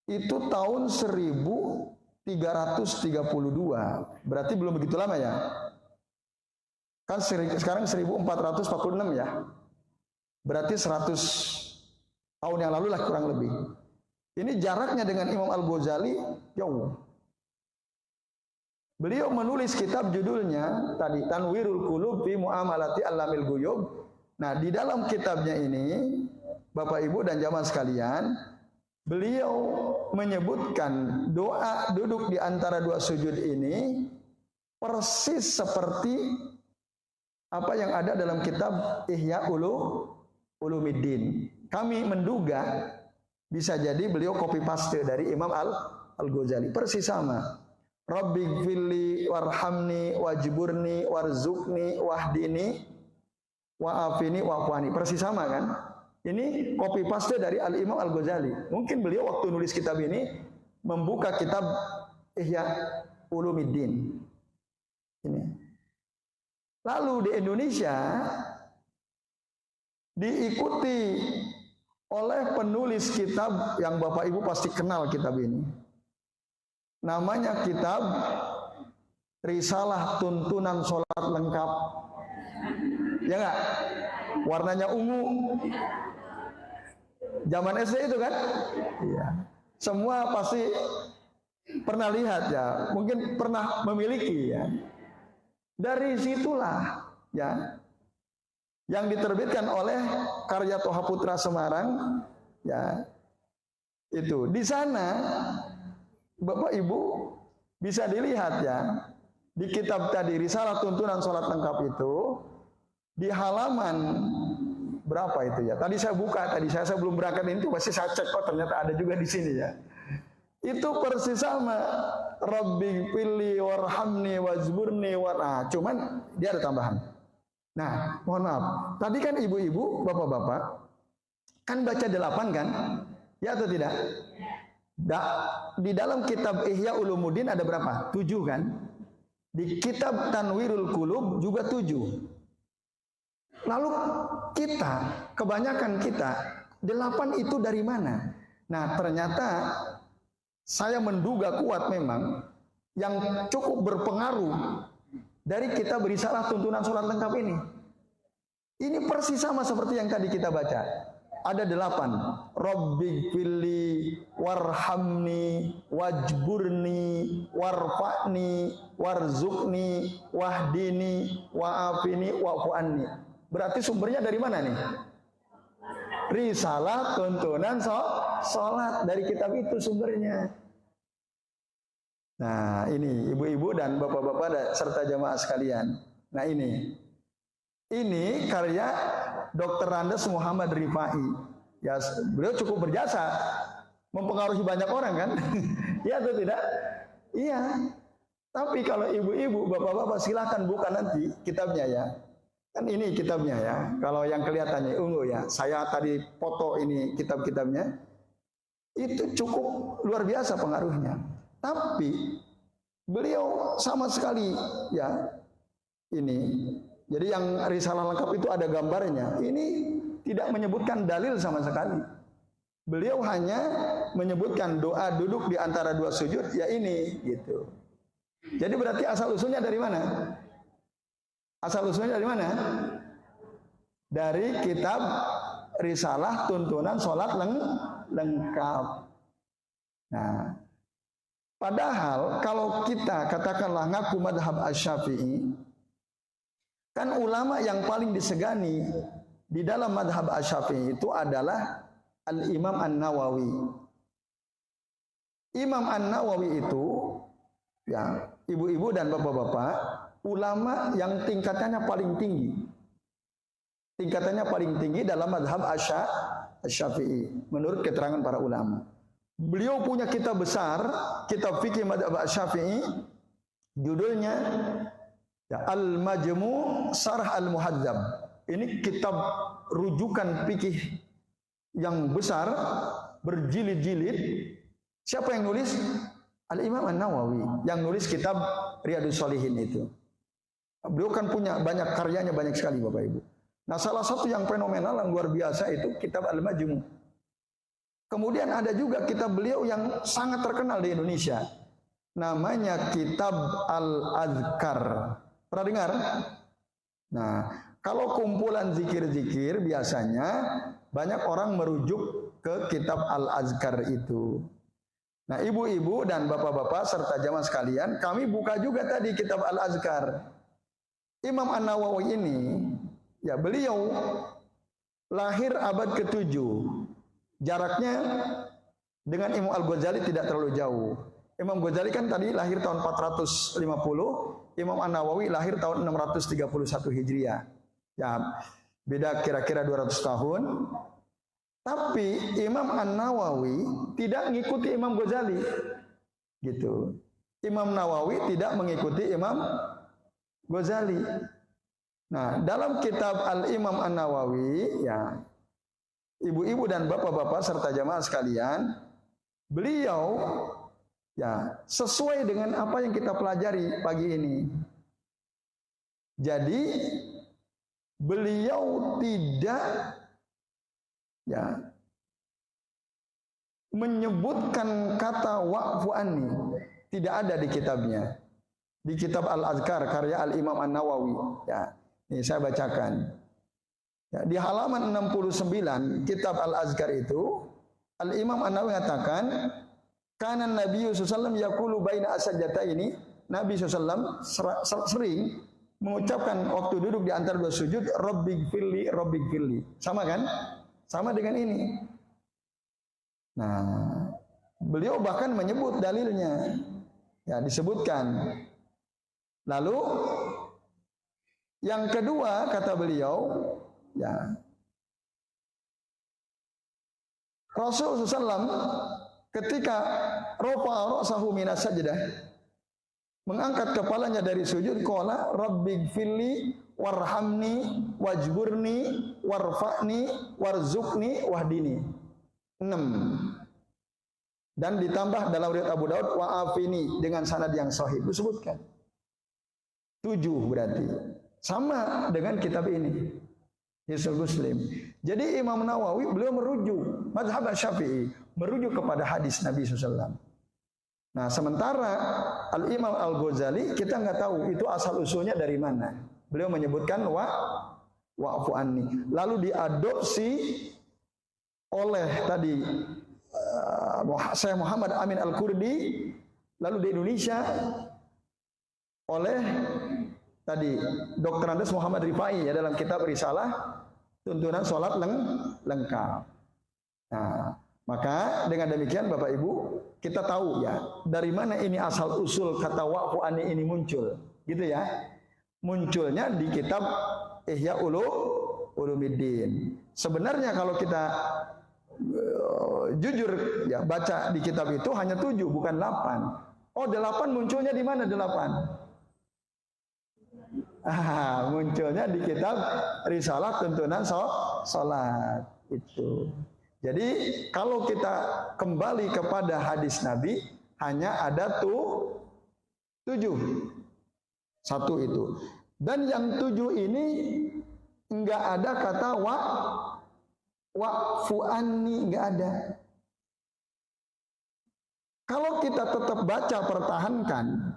itu tahun 1332. Berarti belum begitu lama ya. Kan sekarang 1446 ya. Berarti 100 tahun yang lalu lah kurang lebih. Ini jaraknya dengan Imam Al-Ghazali jauh. Beliau menulis kitab judulnya tadi Tanwirul Qulub fi Muamalati Allamil Ghuyub. Nah, di dalam kitabnya ini Bapak Ibu dan jamaah sekalian, beliau menyebutkan doa duduk di antara dua sujud ini persis seperti apa yang ada dalam kitab Ihya Ulumuddin. Kami menduga bisa jadi beliau copy paste dari Imam Al-Ghazali, persis sama. Rabbighfirli warhamni wajburni warzuqni wahdini wa'afini wa'fuani, persis sama kan? Ini copy paste dari Al-Imam Al-Ghazali. Mungkin beliau waktu nulis kitab ini membuka kitab Ihya Ulumuddin. Ini. Lalu di Indonesia diikuti oleh penulis kitab yang Bapak Ibu pasti kenal kitab ini. Namanya kitab Risalah Tuntunan Sholat Lengkap. Ya enggak? Warnanya ungu. Zaman SD itu kan? Iya. Semua pasti pernah lihat ya, mungkin pernah memiliki ya. Dari situlah ya yang diterbitkan oleh Karya Toha Putra Semarang ya. Itu di sana Bapak Ibu bisa dilihat ya, di kitab tadi Risalah Tuntunan Sholat Lengkap itu di halaman berapa itu ya? Tadi saya buka, saya belum berangkat ini tuh masih saya cek, oh ternyata ada juga di sini ya. Itu persis sama Rabbighfirli warhamni wajburni cuman dia ada tambahan. Nah, mohon maaf. Tadi kan ibu-ibu, bapak-bapak kan baca 8 kan? Ya atau tidak? Di dalam kitab Ihya Ulumuddin ada berapa? 7 kan? Di kitab Tanwirul Qulub juga 7. Lalu kita, kebanyakan kita 8 itu dari mana? Nah, ternyata saya menduga kuat memang yang cukup berpengaruh dari kitab Risalah Tuntunan Sholat Lengkap ini. Ini persis sama seperti yang tadi kita baca. Ada 8. Rabbighfirli warhamni wajburni warfa'ni warzuqni wahdini wa'afini wa'fu anni. Berarti sumbernya dari mana nih? Risalah Tuntunan Sholat, dari kitab itu sumbernya. Nah, ini ibu-ibu dan bapak-bapak serta jamaah sekalian. Nah, ini karya Dr. Randes Muhammad Rifai. Ya, beliau cukup berjasa, mempengaruhi banyak orang kan? Iya atau tidak? Iya. Tapi kalau ibu-ibu, bapak-bapak silahkan buka nanti kitabnya ya. Kan ini kitabnya ya. Kalau yang kelihatannya ungu ya. Saya tadi foto ini kitab-kitabnya. Itu cukup luar biasa pengaruhnya. Tapi beliau sama sekali ya ini. Jadi yang risalah lengkap itu ada gambarnya. Ini tidak menyebutkan dalil sama sekali. Beliau hanya menyebutkan doa duduk di antara 2 sujud, ya ini gitu. Jadi berarti asal usulnya dari mana? Asal usulnya dari mana? Dari kitab Risalah Tuntunan Sholat Lengkap. Nah, padahal kalau kita katakanlah ngaku madhab Asy-Syafi'i, kan ulama yang paling disegani di dalam madhab Asy-Syafi'i itu adalah Al-Imam An-Nawawi. Imam An-Nawawi itu, ya ibu-ibu dan bapak-bapak, ulama yang tingkatannya paling tinggi. Tingkatannya paling tinggi dalam madhab Asy-Syafi'i menurut keterangan para ulama. Beliau punya kitab besar, kitab fikih madhab Asy-Syafi'i, judulnya ya, Al-Majmu' Syarh Al-Muhadzab. Ini kitab rujukan fikih yang besar, berjilid-jilid. Siapa yang nulis? Al-Imam An-Nawawi, yang nulis kitab Riyadhus Shalihin itu. Beliau kan punya banyak karyanya, banyak sekali Bapak Ibu. Nah, salah satu yang fenomenal, yang luar biasa itu kitab Al-Majmu'. Kemudian ada juga kitab beliau yang sangat terkenal di Indonesia. Namanya kitab Al-Azkar. Pernah dengar? Nah, kalau kumpulan zikir-zikir biasanya banyak orang merujuk ke kitab Al-Azkar itu. Nah, ibu-ibu dan bapak-bapak serta jamaah sekalian, kami buka juga tadi kitab Al-Azkar. Imam An-Nawawi ini, ya beliau lahir abad ke-7. Jaraknya dengan Imam Al-Ghazali tidak terlalu jauh. Imam Ghazali kan tadi lahir tahun 450, Imam An-Nawawi lahir tahun 631 Hijriah. Ya, beda kira-kira 200 tahun. Tapi Imam An-Nawawi tidak mengikuti Imam Ghazali. Gitu. Imam Nawawi tidak mengikuti Imam Ghazali. Nah, dalam kitab Al-Imam An-Nawawi, ya, ibu-ibu dan bapak-bapak serta jamaah sekalian, beliau ya sesuai dengan apa yang kita pelajari pagi ini. Jadi beliau tidak ya menyebutkan kata wa'fu anni, tidak ada di kitabnya. Di kitab Al-Azkar karya Al-Imam An-Nawawi, ya. Ini saya bacakan. Ya, di halaman 69 kitab Al-Azkar itu Al-Imam An-Nawawi mengatakan, kana Nabi sallallahu alaihi wasallam yaqulu baina as-sajdataini, Nabi sallallahu alaihi wasallam sering mengucapkan waktu duduk di antara 2 sujud, Rabbighfirli Rabbighfirli. Sama kan? Sama dengan ini. Nah, beliau bahkan menyebut dalilnya. Ya, disebutkan. Lalu yang kedua kata beliau, ya, Rasul SAW ketika rafa'a ra'sahu minas sajdah, mengangkat kepalanya dari sujud, qala rabbighfirli warhamni wajburni warfa'ni warzuqni wahdini. 6. Dan ditambah dalam riwayat Abu Daud wa'afini dengan sanad yang sahih, disebutkan 7 berarti. Sama dengan kitab ini, Hisnul Muslim. Jadi Imam Nawawi beliau merujuk mazhab Syafi'i, merujuk kepada hadis Nabi SAW. Nah, sementara Al-Imam Al-Ghazali kita nggak tahu itu asal usulnya dari mana. Beliau menyebutkan wa'fu anni. Lalu diadopsi oleh tadi Syekh Muhammad Amin Al-Kurdi, lalu di Indonesia oleh tadi Dr. Andes Muhammad Rifai ya dalam kitab Risalah Tuntunan Sholat Lengkap. Nah, maka dengan demikian Bapak Ibu kita tahu ya dari mana ini asal usul kata wa'fu anni ini muncul, gitu ya. Munculnya di kitab Ihya Ulumuddin. Sebenarnya kalau kita jujur ya baca di kitab itu hanya 7 bukan 8. Oh 8 munculnya di mana 8? Munculnya di kitab Risalah Tuntunan Sholat itu. Jadi kalau kita kembali kepada hadis Nabi hanya ada 7. Satu itu. Dan yang 7 ini enggak ada kata wa'fu anni, enggak ada. Kalau kita tetap baca pertahankan,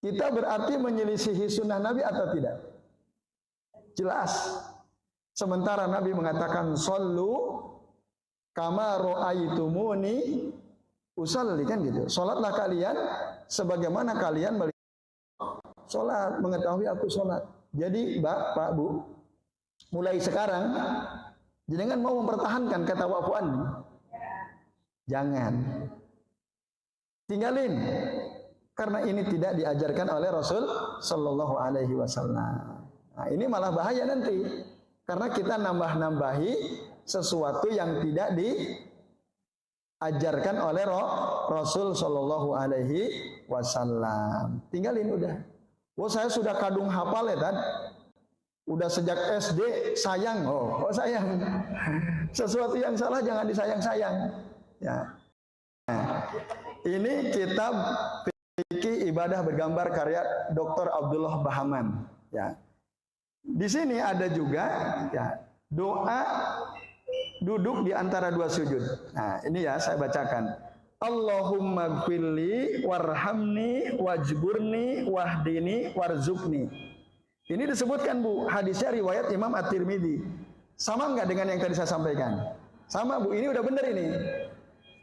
kita berarti menyelisihi sunnah Nabi atau tidak? Jelas. Sementara Nabi mengatakan shollu kama ra'aitumuni usalli, kan gitu. Salatlah kalian sebagaimana kalian melihat salat, mengetahui aku salat. Jadi Pak, Bu, mulai sekarang jangan mau mempertahankan kata wa'fu anni. Jangan. Tinggalin. Karena ini tidak diajarkan oleh Rasul sallallahu alaihi wasallam. Nah, ini malah bahaya nanti. Karena kita nambah-nambahi sesuatu yang tidak diajarkan oleh Rasul sallallahu alaihi wasallam. Tinggalin udah. Oh, saya sudah kadung hafal ya, Tad. Udah sejak SD sayang. Oh sayang. Sesuatu yang salah jangan disayang-sayang. Ya. Nah, ini kitab Fikih Ibadah Bergambar karya Dr. Abdullah Bahaman. Ya. Di sini ada juga ya, doa duduk di antara 2 sujud. Nah, ini ya saya bacakan. Allahumma gfirli warhamni wajburni wahdini warzuqni. Ini disebutkan Bu, hadisnya riwayat Imam At-Tirmidzi. Sama enggak dengan yang tadi saya sampaikan? Sama Bu, ini udah benar ini.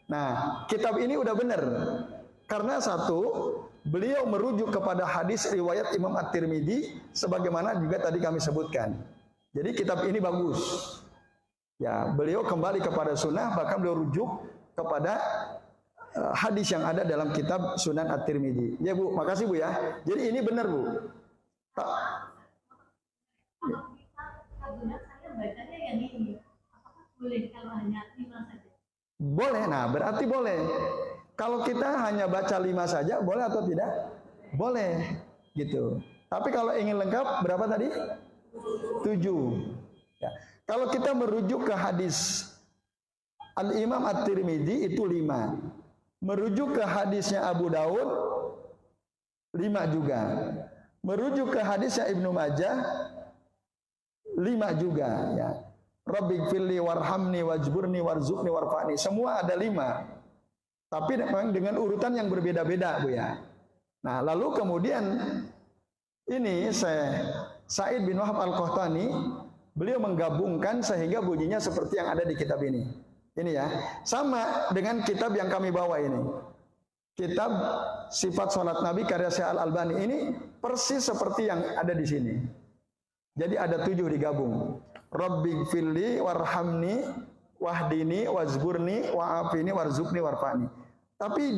Nah, kitab ini udah benar. Karena satu, beliau merujuk kepada hadis riwayat Imam At-Tirmidzi sebagaimana juga tadi kami sebutkan. Jadi kitab ini bagus. Ya, beliau kembali kepada sunnah, bahkan beliau rujuk kepada hadis yang ada dalam kitab Sunan At-Tirmidzi. Ya Bu, makasih Bu ya. Jadi ini benar Bu. Boleh, nah berarti boleh. Kalau kita hanya baca 5 saja, boleh atau tidak? Boleh, gitu. Tapi kalau ingin lengkap, berapa tadi? 7. Ya. Kalau kita merujuk ke hadis Al-Imam At-Tirmidzi itu 5. Merujuk ke hadisnya Abu Daud 5 juga. Merujuk ke hadisnya Ibnu Majah 5 juga ya. Rabbighfirli warhamni wajburni warzuqni warfa'ni. Semua ada 5. Tapi memang dengan urutan yang berbeda-beda Bu ya. Nah, lalu kemudian ini Sa'id bin Wahab Al-Qahtani, beliau menggabungkan sehingga bunyinya seperti yang ada di kitab ini. Ini ya, sama dengan kitab yang kami bawa ini. Kitab Sifat Salat Nabi karya Syekh Al-Albani ini persis seperti yang ada di sini. Jadi ada 7 digabung. Rabbighfirli warhamni wahdini wazburni wa'afini warzuqni warfa'ni. Tapi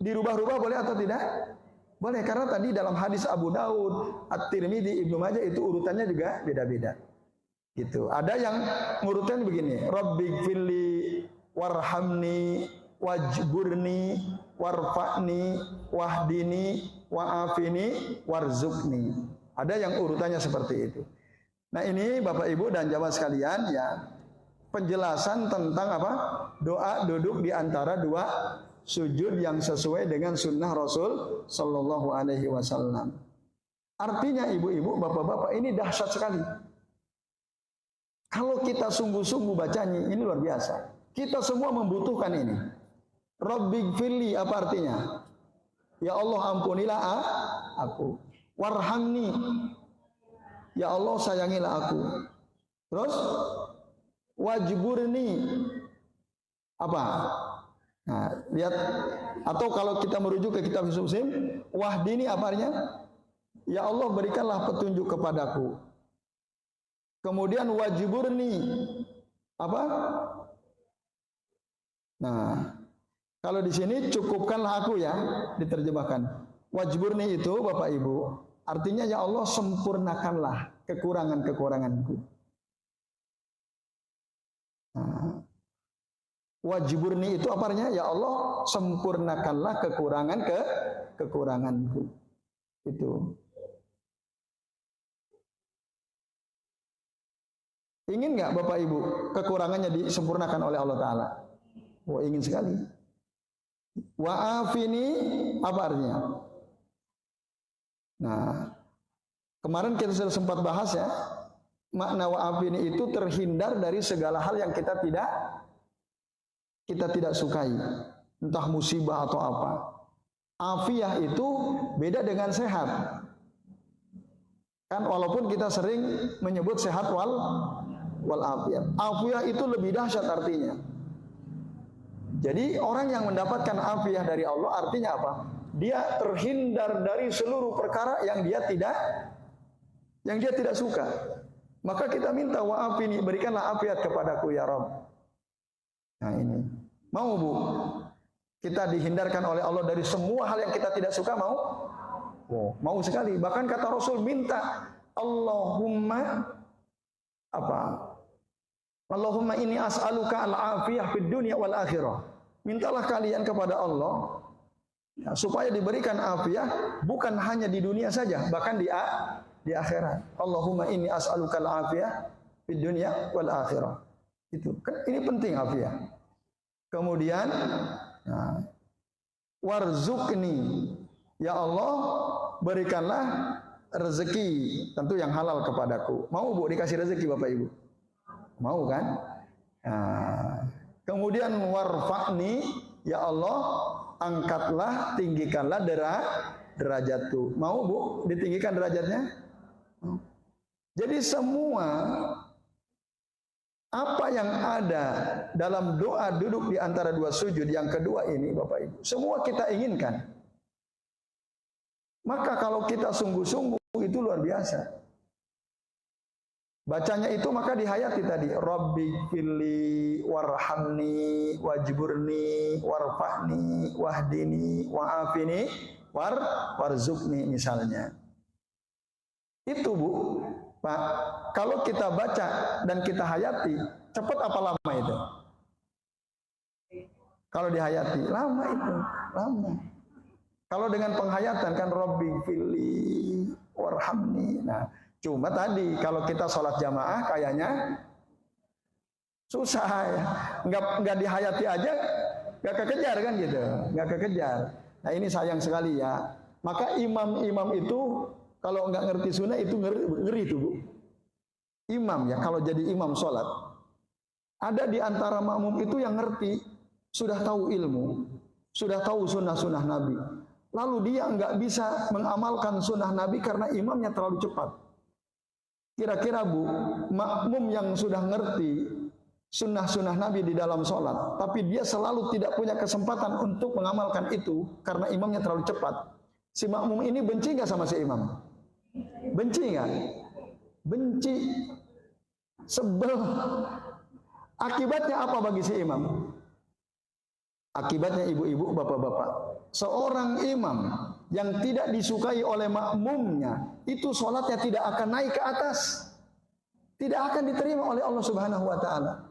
dirubah-rubah boleh atau tidak? Boleh, karena tadi dalam hadis Abu Daud, At-Tirmidzi, Ibnu Majah itu urutannya juga beda-beda. Gitu. Ada yang ngurutkan begini, Rabbighfirli warhamni wajburni warfa'ni wahdini wa'afini warzuqni. Ada yang urutannya seperti itu. Nah, ini Bapak Ibu dan jamaah sekalian ya, penjelasan tentang apa? Doa duduk di antara 2 sujud yang sesuai dengan sunnah Rasul sallallahu alaihi wasallam. Artinya ibu-ibu, bapak-bapak, ini dahsyat sekali. Kalau kita sungguh-sungguh bacanya, ini luar biasa. Kita semua membutuhkan ini. Rabbighfirli apa artinya? Ya Allah ampunilah aku. Warhamni, ya Allah sayangilah aku. Terus wajburni apa? Nah, lihat, atau kalau kita merujuk ke kitab Muslim, wahdini apa artinya? Ya Allah berikanlah petunjuk kepadaku. Kemudian wajburni apa? Nah, kalau di sini cukupkanlah aku ya, diterjemahkan. Wajburni itu Bapak Ibu, artinya ya Allah sempurnakanlah kekurangan-kekuranganku. Nah, wajburni itu apa artinya? Ya Allah sempurnakanlah kekuranganku. Itu. Ingin nggak Bapak Ibu kekurangannya disempurnakan oleh Allah Ta'ala? Oh, ingin sekali. Wa'afini apa artinya? Nah, kemarin kita sudah sempat bahas ya, makna wa'afini itu terhindar dari segala hal yang kita tidak sukai, entah musibah atau apa. Afiyah itu beda dengan sehat. Kan walaupun kita sering menyebut sehat wal afiyah. Afiyah itu lebih dahsyat artinya. Jadi orang yang mendapatkan afiyah dari Allah artinya apa? Dia terhindar dari seluruh perkara yang dia tidak suka. Maka kita minta wa'afini, berikanlah afiat kepadaku ya Rabb. Nah ini. Mau Bu? Kita dihindarkan oleh Allah dari semua hal yang kita tidak suka, mau? Oh, mau sekali. Bahkan kata Rasul minta Allahumma apa? Allahumma inni as'aluka al-afiyah fid dunya wal akhirah. Mintalah kalian kepada Allah ya, supaya diberikan afiyah bukan hanya di dunia saja, bahkan di akhirat. Allahumma inni as'aluka al-afiyah fid dunya wal akhirah. Itu kan ini penting afiyah. Kemudian nah, warzuqni, ya Allah berikanlah rezeki tentu yang halal kepadaku. Mau Bu dikasih rezeki Bapak Ibu? Mau kan? Nah, kemudian warfa'ni, ya Allah angkatlah, tinggikanlah derajatku. Mau Bu ditinggikan derajatnya? Jadi semua apa yang ada dalam doa duduk di antara dua sujud yang kedua ini Bapak Ibu, semua kita inginkan. Maka kalau kita sungguh-sungguh itu luar biasa. Bacanya itu maka dihayati tadi. Rabbighfirli warhamni wajburni warfa'ni wahdini wa'afini warzuqni misalnya. Itu Bu, Pak. Kalau kita baca dan kita hayati, cepat apa lama itu? Kalau dihayati, lama itu, lama. Kalau dengan penghayatan kan Rabbighfirli warhamni. Nah, cuma tadi kalau kita sholat jamaah kayaknya susah ya, nggak dihayati aja, nggak kekejar kan gitu, nggak kekejar. Nah ini sayang sekali ya. Maka imam itu kalau nggak ngerti sunnah itu ngeri tuh Bu. Imam ya kalau jadi imam sholat, ada di antara makmum itu yang ngerti, sudah tahu ilmu, sudah tahu sunnah Nabi. Lalu dia nggak bisa mengamalkan sunnah Nabi karena imamnya terlalu cepat. Kira-kira Bu, makmum yang sudah ngerti sunnah Nabi di dalam sholat, tapi dia selalu tidak punya kesempatan untuk mengamalkan itu karena imamnya terlalu cepat. Si makmum ini benci nggak sama si imam? Benci nggak? Benci, sebel. Akibatnya apa bagi si imam? Akibatnya ibu-ibu, bapak-bapak, seorang imam yang tidak disukai oleh makmumnya, itu sholatnya tidak akan naik ke atas, tidak akan diterima oleh Allah Subhanahu wa Ta'ala.